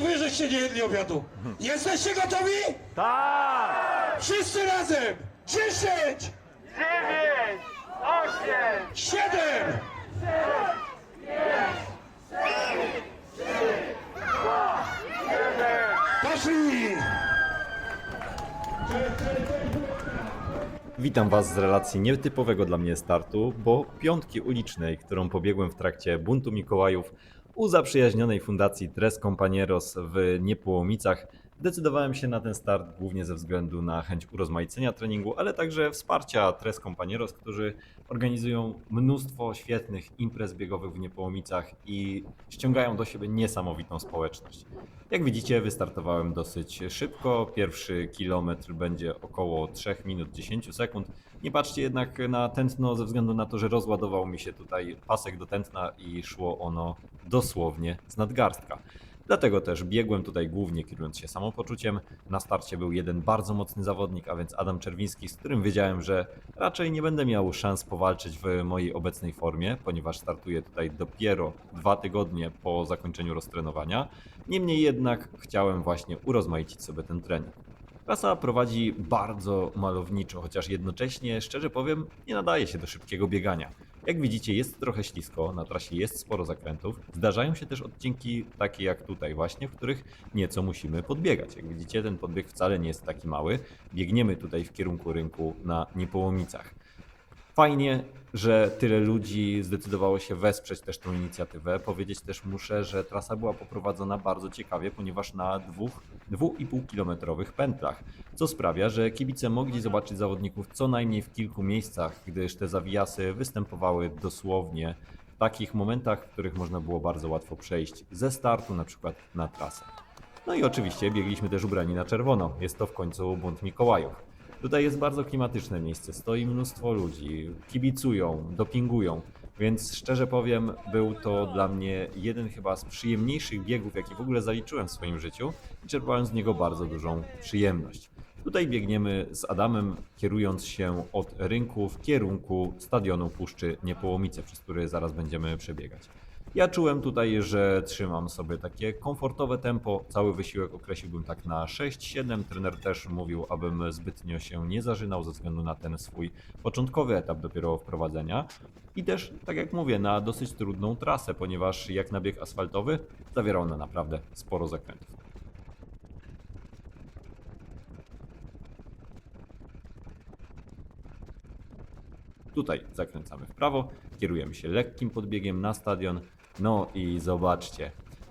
wy żeście nie jedli obiadu. Jesteście gotowi? Tak! Wszyscy razem! 10, 9, 8, 7, poszli! Witam Was z relacji nietypowego dla mnie startu, bo piątki ulicznej, którą pobiegłem w trakcie buntu Mikołajów u zaprzyjaźnionej fundacji Tres Compañeros w Niepołomicach, zdecydowałem się na ten start głównie ze względu na chęć urozmaicenia treningu, ale także wsparcia Tres Compañeros, którzy organizują mnóstwo świetnych imprez biegowych w Niepołomicach i ściągają do siebie niesamowitą społeczność. Jak widzicie, wystartowałem dosyć szybko. Pierwszy kilometr będzie około 3 minut 10 sekund. Nie patrzcie jednak na tętno ze względu na to, że rozładował mi się tutaj pasek do tętna i szło ono dosłownie z nadgarstka. Dlatego też biegłem tutaj głównie kierując się samopoczuciem. Na starcie był jeden bardzo mocny zawodnik, a więc Adam Czerwiński, z którym wiedziałem, że raczej nie będę miał szans powalczyć w mojej obecnej formie, ponieważ startuję tutaj dopiero 2 tygodnie po zakończeniu roztrenowania. Niemniej jednak chciałem właśnie urozmaicić sobie ten trening. Trasa prowadzi bardzo malowniczo, chociaż jednocześnie, szczerze powiem, nie nadaje się do szybkiego biegania. Jak widzicie, jest trochę ślisko, na trasie jest sporo zakrętów. Zdarzają się też odcinki takie jak tutaj właśnie, w których nieco musimy podbiegać. Jak widzicie, ten podbieg wcale nie jest taki mały. Biegniemy tutaj w kierunku rynku na Niepołomicach. Fajnie, że tyle ludzi zdecydowało się wesprzeć też tą inicjatywę. Powiedzieć też muszę, że trasa była poprowadzona bardzo ciekawie, ponieważ na 2,5 kilometrowych pętlach, co sprawia, że kibice mogli zobaczyć zawodników co najmniej w kilku miejscach, gdyż te zawijasy występowały dosłownie w takich momentach, w których można było bardzo łatwo przejść ze startu na przykład na trasę. No i oczywiście biegliśmy też ubrani na czerwono. Jest to w końcu bunt Mikołajów. Tutaj jest bardzo klimatyczne miejsce, stoi mnóstwo ludzi, kibicują, dopingują, więc szczerze powiem, był to dla mnie jeden chyba z przyjemniejszych biegów, jaki w ogóle zaliczyłem w swoim życiu i czerpałem z niego bardzo dużą przyjemność. Tutaj biegniemy z Adamem, kierując się od rynku w kierunku stadionu Puszczy Niepołomice, przez który zaraz będziemy przebiegać. Ja czułem tutaj, że trzymam sobie takie komfortowe tempo. Cały wysiłek określiłbym tak na 6-7. Trener też mówił, abym zbytnio się nie zażynał ze względu na ten swój początkowy etap dopiero wprowadzenia. I też, tak jak mówię, na dosyć trudną trasę, ponieważ jak na bieg asfaltowy zawiera ona naprawdę sporo zakrętów. Tutaj zakręcamy w prawo, kierujemy się lekkim podbiegiem na stadion. No i zobaczcie,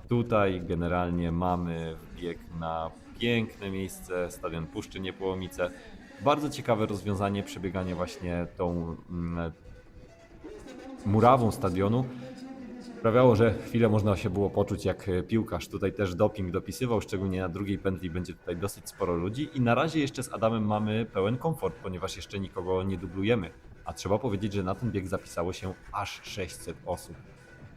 tutaj generalnie mamy bieg na piękne miejsce, stadion Puszczy Niepołomice. Bardzo ciekawe rozwiązanie, przebieganie właśnie tą murawą stadionu. Sprawiało, że chwilę można się było poczuć jak piłkarz. Tutaj też doping dopisywał, szczególnie na drugiej pętli będzie tutaj dosyć sporo ludzi. I na razie jeszcze z Adamem mamy pełen komfort, ponieważ jeszcze nikogo nie dublujemy. A trzeba powiedzieć, że na ten bieg zapisało się aż 600 osób.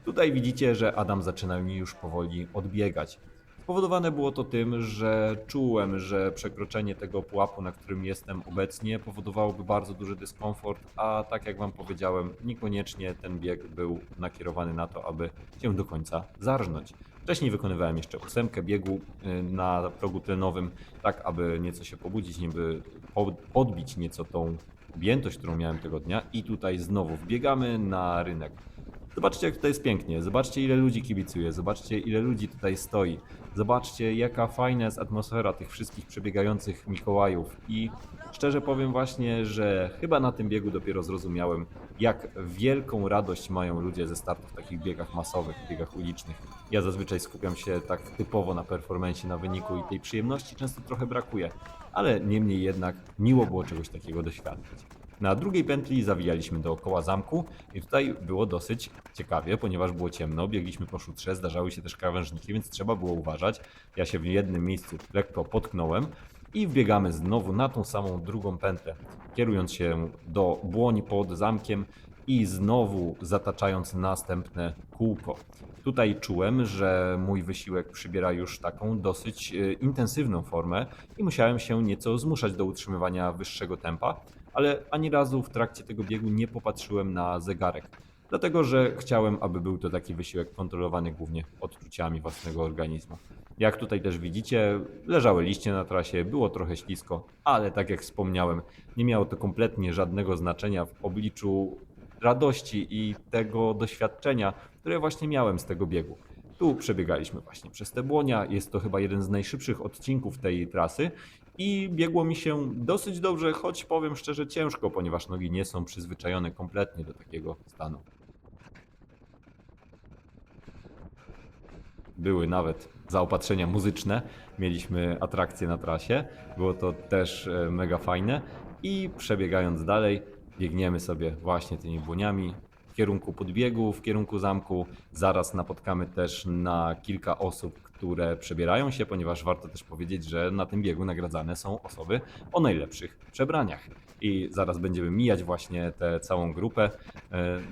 Tutaj widzicie, że Adam zaczyna mi już powoli odbiegać. Spowodowane było to tym, że czułem, że przekroczenie tego pułapu, na którym jestem obecnie, powodowałoby bardzo duży dyskomfort, a tak jak Wam powiedziałem, niekoniecznie ten bieg był nakierowany na to, aby się do końca zarżnąć. Wcześniej wykonywałem jeszcze 8 biegu na progu tlenowym, tak aby nieco się pobudzić, niby podbić nieco tą objętość, którą miałem tego dnia i tutaj znowu wbiegamy na rynek. Zobaczcie, jak tutaj jest pięknie, zobaczcie, ile ludzi kibicuje, zobaczcie, ile ludzi tutaj stoi, zobaczcie, jaka fajna jest atmosfera tych wszystkich przebiegających Mikołajów i szczerze powiem właśnie, że chyba na tym biegu dopiero zrozumiałem, jak wielką radość mają ludzie ze startów w takich biegach masowych, biegach ulicznych. Ja zazwyczaj skupiam się tak typowo na performancie, na wyniku i tej przyjemności często trochę brakuje, ale niemniej jednak miło było czegoś takiego doświadczyć. Na drugiej pętli zawijaliśmy dookoła zamku i tutaj było dosyć ciekawie, ponieważ było ciemno, biegliśmy po szutrze, zdarzały się też krawężniki, więc trzeba było uważać. Ja się w jednym miejscu lekko potknąłem i wbiegamy znowu na tą samą drugą pętlę, kierując się do błoni pod zamkiem i znowu zataczając następne kółko. Tutaj czułem, że mój wysiłek przybiera już taką dosyć intensywną formę i musiałem się nieco zmuszać do utrzymywania wyższego tempa, ale ani razu w trakcie tego biegu nie popatrzyłem na zegarek. dlatego że chciałem, aby był to taki wysiłek kontrolowany głównie odczuciami własnego organizmu. Jak tutaj też widzicie, leżały liście na trasie, było trochę ślisko, ale tak jak wspomniałem, nie miało to kompletnie żadnego znaczenia w obliczu radości i tego doświadczenia, które właśnie miałem z tego biegu. Tu przebiegaliśmy właśnie przez te błonia, jest to chyba jeden z najszybszych odcinków tej trasy i biegło mi się dosyć dobrze, choć powiem szczerze ciężko, ponieważ nogi nie są przyzwyczajone kompletnie do takiego stanu. Były nawet zaopatrzenia muzyczne, mieliśmy atrakcje na trasie, było to też mega fajne i przebiegając dalej, biegniemy sobie właśnie tymi błoniami w kierunku podbiegu, w kierunku zamku. Zaraz napotkamy też na kilka osób, które przebierają się, ponieważ warto też powiedzieć, że na tym biegu nagradzane są osoby o najlepszych przebraniach. I zaraz będziemy mijać właśnie tę całą grupę.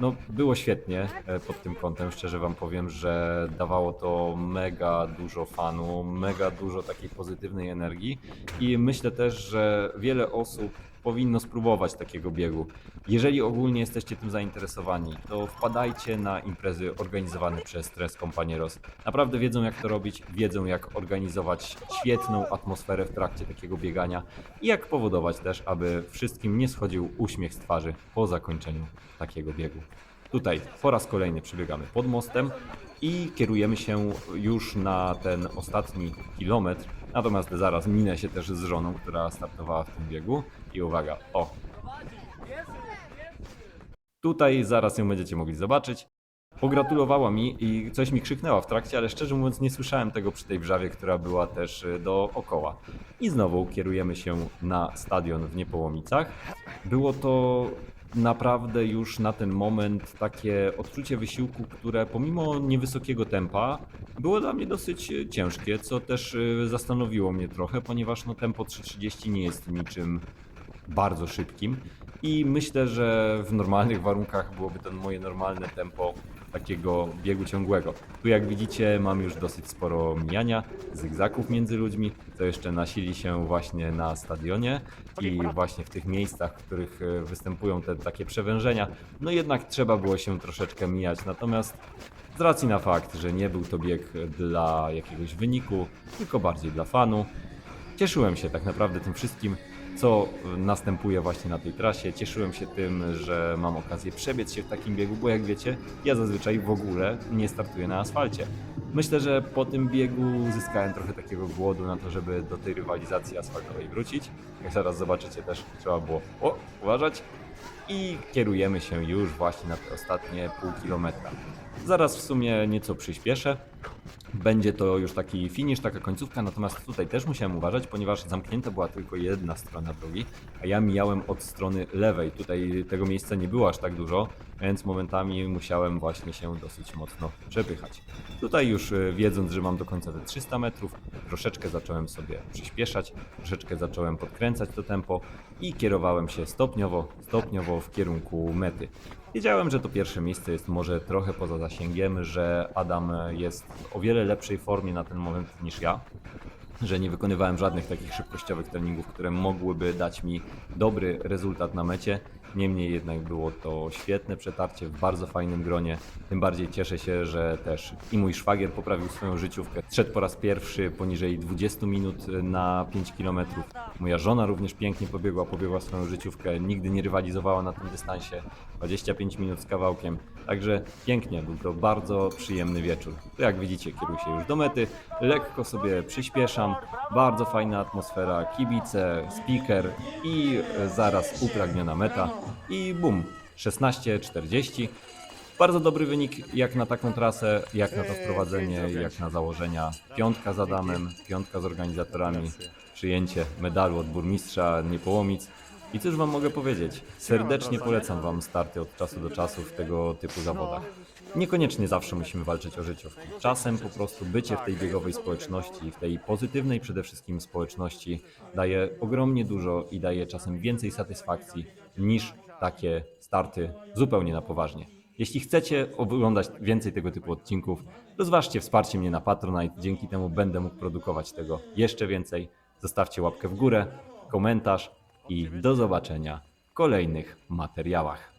No, było świetnie pod tym kątem, szczerze Wam powiem, że dawało to mega dużo fanu, mega dużo takiej pozytywnej energii i myślę też, że wiele osób powinno spróbować takiego biegu. Jeżeli ogólnie jesteście tym zainteresowani, to wpadajcie na imprezy organizowane przez Tres Compañeros. Naprawdę wiedzą jak to robić, wiedzą jak organizować świetną atmosferę w trakcie takiego biegania i jak powodować też, aby wszystkim nie schodził uśmiech z twarzy po zakończeniu takiego biegu. Tutaj po raz kolejny przebiegamy pod mostem i kierujemy się już na ten ostatni kilometr. Natomiast zaraz minę się też z żoną, która startowała w tym biegu. I uwaga, o! Tutaj zaraz ją będziecie mogli zobaczyć. Pogratulowała mi i coś mi krzyknęła w trakcie, ale szczerze mówiąc nie słyszałem tego przy tej wrzawie, która była też dookoła. I znowu kierujemy się na stadion w Niepołomicach. Było to naprawdę już na ten moment takie odczucie wysiłku, które pomimo niewysokiego tempa było dla mnie dosyć ciężkie, co też zastanowiło mnie trochę, ponieważ no, tempo 3:30 nie jest niczym bardzo szybkim i myślę, że w normalnych warunkach byłoby to moje normalne tempo takiego biegu ciągłego. Tu jak widzicie mam już dosyć sporo mijania, zygzaków między ludźmi, co jeszcze nasili się właśnie na stadionie i właśnie w tych miejscach, w których występują te takie przewężenia. No jednak trzeba było się troszeczkę mijać, natomiast z racji na fakt, że nie był to bieg dla jakiegoś wyniku, tylko bardziej dla fanu, cieszyłem się tak naprawdę tym wszystkim, co następuje właśnie na tej trasie. Cieszyłem się tym, że mam okazję przebiec się w takim biegu, bo jak wiecie, ja zazwyczaj w ogóle nie startuję na asfalcie. Myślę, że po tym biegu zyskałem trochę takiego głodu na to, żeby do tej rywalizacji asfaltowej wrócić. Jak zaraz zobaczycie też trzeba było uważać. I kierujemy się już właśnie na te ostatnie pół kilometra. Zaraz w sumie nieco przyspieszę. Będzie to już taki finisz, taka końcówka, natomiast tutaj też musiałem uważać, ponieważ zamknięta była tylko jedna strona drogi, a ja mijałem od strony lewej. Tutaj tego miejsca nie było aż tak dużo, więc momentami musiałem właśnie się dosyć mocno przepychać. Tutaj już wiedząc, że mam do końca te 300 metrów, troszeczkę zacząłem sobie przyspieszać, troszeczkę zacząłem podkręcać to tempo i kierowałem się stopniowo w kierunku mety. Wiedziałem, że to pierwsze miejsce jest może trochę poza zasięgiem, że Adam jest w o wiele lepszej formie na ten moment niż ja, że nie wykonywałem żadnych takich szybkościowych treningów, które mogłyby dać mi dobry rezultat na mecie. Niemniej jednak było to świetne przetarcie w bardzo fajnym gronie. Tym bardziej cieszę się, że też i mój szwagier poprawił swoją życiówkę. Szedł po raz pierwszy poniżej 20 minut na 5 km. Moja żona również pięknie pobiegła swoją życiówkę. Nigdy nie rywalizowała na tym dystansie. 25 minut z kawałkiem. Także pięknie, był to bardzo przyjemny wieczór. To jak widzicie, kieruję się już do mety. Lekko sobie przyspieszam. Bardzo fajna atmosfera, kibice, speaker i zaraz upragniona meta. I bum, 16:40. Bardzo dobry wynik jak na taką trasę, jak na to wprowadzenie, jak na założenia. Piątka z Adamem, piątka z organizatorami, przyjęcie medalu od burmistrza Niepołomic. I cóż wam mogę powiedzieć? Serdecznie polecam wam starty od czasu do czasu w tego typu zawodach. Niekoniecznie zawsze musimy walczyć o życiówki. Czasem po prostu bycie w tej biegowej społeczności, w tej pozytywnej przede wszystkim społeczności daje ogromnie dużo i daje czasem więcej satysfakcji niż takie starty zupełnie na poważnie. Jeśli chcecie oglądać więcej tego typu odcinków, rozważcie wsparcie mnie na Patronite, dzięki temu będę mógł produkować tego jeszcze więcej. Zostawcie łapkę w górę, komentarz i do zobaczenia w kolejnych materiałach.